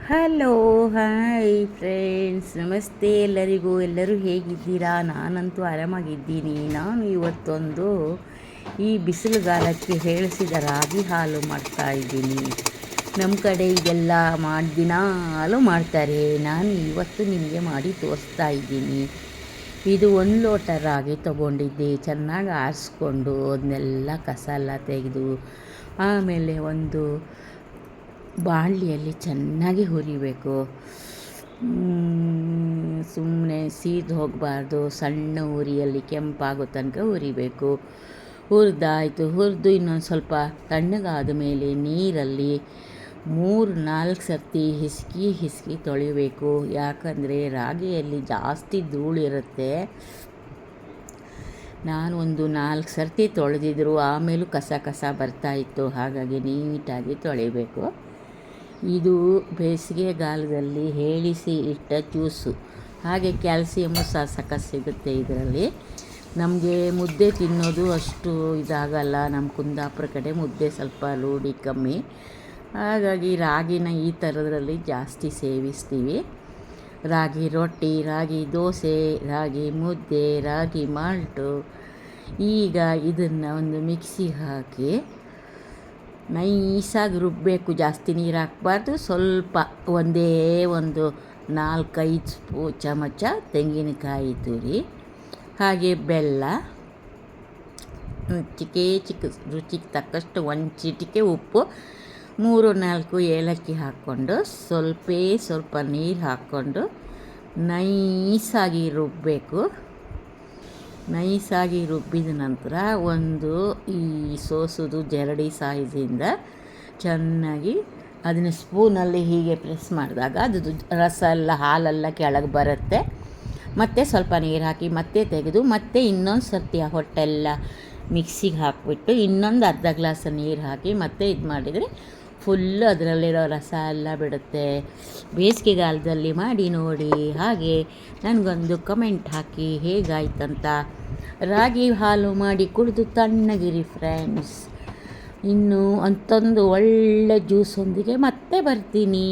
Hello hi friends, ನಮಸ್ತೆ ಎಲ್ಲರಿಗೂ. ಎಲ್ಲರೂ ಹೇಗಿದ್ದೀರಾ? ನಾನಂತೂ ಆರಾಮಾಗಿದ್ದೀನಿ. ನಾನು ಇವತ್ತೊಂದು ಈ ಬಿಸಿಲುಗಾಲಕ್ಕೆ ಹೇಳಿಸಿದ ರಾಗಿ ಹಾಲು ಮಾಡ್ತಾಯಿದ್ದೀನಿ. ನಮ್ಮ ಕಡೆ ಇದೆಲ್ಲ ದಿನಾಲೂ ಮಾಡ್ತಾರೆ. ನಾನು ಇವತ್ತು ನಿಮಗೆ ಮಾಡಿ ತೋರಿಸ್ತಾ ಇದ್ದೀನಿ. ಇದು 1 ಲೋಟ ರಾಗಿ ತೊಗೊಂಡಿದ್ದೆ. ಚೆನ್ನಾಗಿ ಆರಿಸ್ಕೊಂಡು ಅದನ್ನೆಲ್ಲ ಕಸ ಎಲ್ಲ ತೆಗೆದು ಆಮೇಲೆ ಒಂದು ಬಾಣಲಿಯಲ್ಲಿ ಚೆನ್ನಾಗಿ ಹುರಿಬೇಕು. ಸುಮ್ಮನೆ ಸೀದು ಹೋಗಬಾರ್ದು. ಸಣ್ಣ ಉರಿಯಲ್ಲಿ ಕೆಂಪಾಗೋ ತನಕ ಹುರಿಬೇಕು. ಹುರಿದು ಇನ್ನೊಂದು ಸ್ವಲ್ಪ ತಣ್ಣಗಾದ ಮೇಲೆ ನೀರಲ್ಲಿ 3-4 ಸರ್ತಿ ಹಿಸುಕಿ ತೊಳಿಬೇಕು. ಯಾಕಂದರೆ ರಾಗಿಯಲ್ಲಿ ಜಾಸ್ತಿ ಧೂಳಿರುತ್ತೆ. ನಾನು ಒಂದು 4 ಸರ್ತಿ ತೊಳೆದಿದ್ರು ಆಮೇಲೂ ಕಸ ಬರ್ತಾಯಿತ್ತು. ಹಾಗಾಗಿ ನೀಟಾಗಿ ತೊಳಿಬೇಕು. ಇದು ಬೇಸಿಗೆಗಾಲದಲ್ಲಿ ಹೇಳಿಸಿ ಇಟ್ಟ ಜ್ಯೂಸು. ಹಾಗೆ ಕ್ಯಾಲ್ಸಿಯಮ್ಮು ಸಖತ್ ಸಿಗುತ್ತೆ ಇದರಲ್ಲಿ. ನಮಗೆ ಮುದ್ದೆ ತಿನ್ನೋದು ಅಷ್ಟು ಇದಾಗಲ್ಲ. ನಮ್ಮ ಕುಂದಾಪುರ ಕಡೆ ಮುದ್ದೆ ಸ್ವಲ್ಪ ರೂಢಿ ಕಮ್ಮಿ. ಹಾಗಾಗಿ ರಾಗಿನ ಈ ಥರದ್ರಲ್ಲಿ ಜಾಸ್ತಿ ಸೇವಿಸ್ತೀವಿ. ರಾಗಿ ರೊಟ್ಟಿ, ರಾಗಿ ದೋಸೆ, ರಾಗಿ ಮುದ್ದೆ, ರಾಗಿ ಮಾಲ್ಟು. ಈಗ ಇದನ್ನು ಒಂದು ಮಿಕ್ಸಿಗೆ ಹಾಕಿ ನೈಸಾಗಿ ರುಬ್ಬಬೇಕು. ಜಾಸ್ತಿ ನೀರು ಹಾಕಬಾರ್ದು. ಸ್ವಲ್ಪ ಒಂದೇ ಒಂದು 4-5 ಚಮಚ ತೆಂಗಿನಕಾಯಿ ತುರಿ, ಹಾಗೆ ಬೆಲ್ಲ, ಚಿಕ್ಕ ರುಚಿಗೆ ತಕ್ಕಷ್ಟು 1 ಚಿಟಿಕೆ ಉಪ್ಪು, 3-4 ಏಲಕ್ಕಿ ಹಾಕ್ಕೊಂಡು ಸ್ವಲ್ಪ ನೀರು ಹಾಕ್ಕೊಂಡು ನೈಸಾಗಿ ರುಬ್ಬಬೇಕು. ನೈಸಾಗಿ ರುಬ್ಬಿದ ನಂತರ ಒಂದು ಈ ಸೋಸೋದು ಜರಡಿ ಸೈಜಿಂದ ಚೆನ್ನಾಗಿ ಅದನ್ನು ಸ್ಪೂನಲ್ಲಿ ಹೀಗೆ ಪ್ರೆಸ್ ಮಾಡಿದಾಗ ಅದು ರಸ ಎಲ್ಲ ಹಾಲೆಲ್ಲ ಕೆಳಗೆ ಬರುತ್ತೆ. ಮತ್ತು ಸ್ವಲ್ಪ ನೀರು ಹಾಕಿ ಮತ್ತೆ ತೆಗೆದು ಮತ್ತೆ ಇನ್ನೊಂದು ಸರ್ತಿ ಆ ಹೊಟ್ಟೆಲ್ಲ ಮಿಕ್ಸಿಗೆ ಹಾಕಿಬಿಟ್ಟು ಇನ್ನೊಂದು ಅರ್ಧ ಗ್ಲಾಸ್ ನೀರು ಹಾಕಿ ಮತ್ತೆ ಇದು ಮಾಡಿದರೆ ಫುಲ್ಲು ಅದರಲ್ಲಿರೋ ರಸ ಎಲ್ಲ ಬಿಡುತ್ತೆ. ಬೇಸಿಗೆಗಾಲದಲ್ಲಿ ಮಾಡಿ ನೋಡಿ. ಹಾಗೆ ನನಗೊಂದು ಕಮೆಂಟ್ ಹಾಕಿ ಹೇಗಾಯ್ತಂತ. ರಾಗಿ ಹಾಲು ಮಾಡಿ ಕುಡಿದು ತಣ್ಣಗಿರಿ ಫ್ರೆಂಡ್ಸ್. ಇನ್ನು ಅಂತಂದು ಒಳ್ಳೆ ಜ್ಯೂಸೊಂದಿಗೆ ಮತ್ತೆ ಬರ್ತೀನಿ.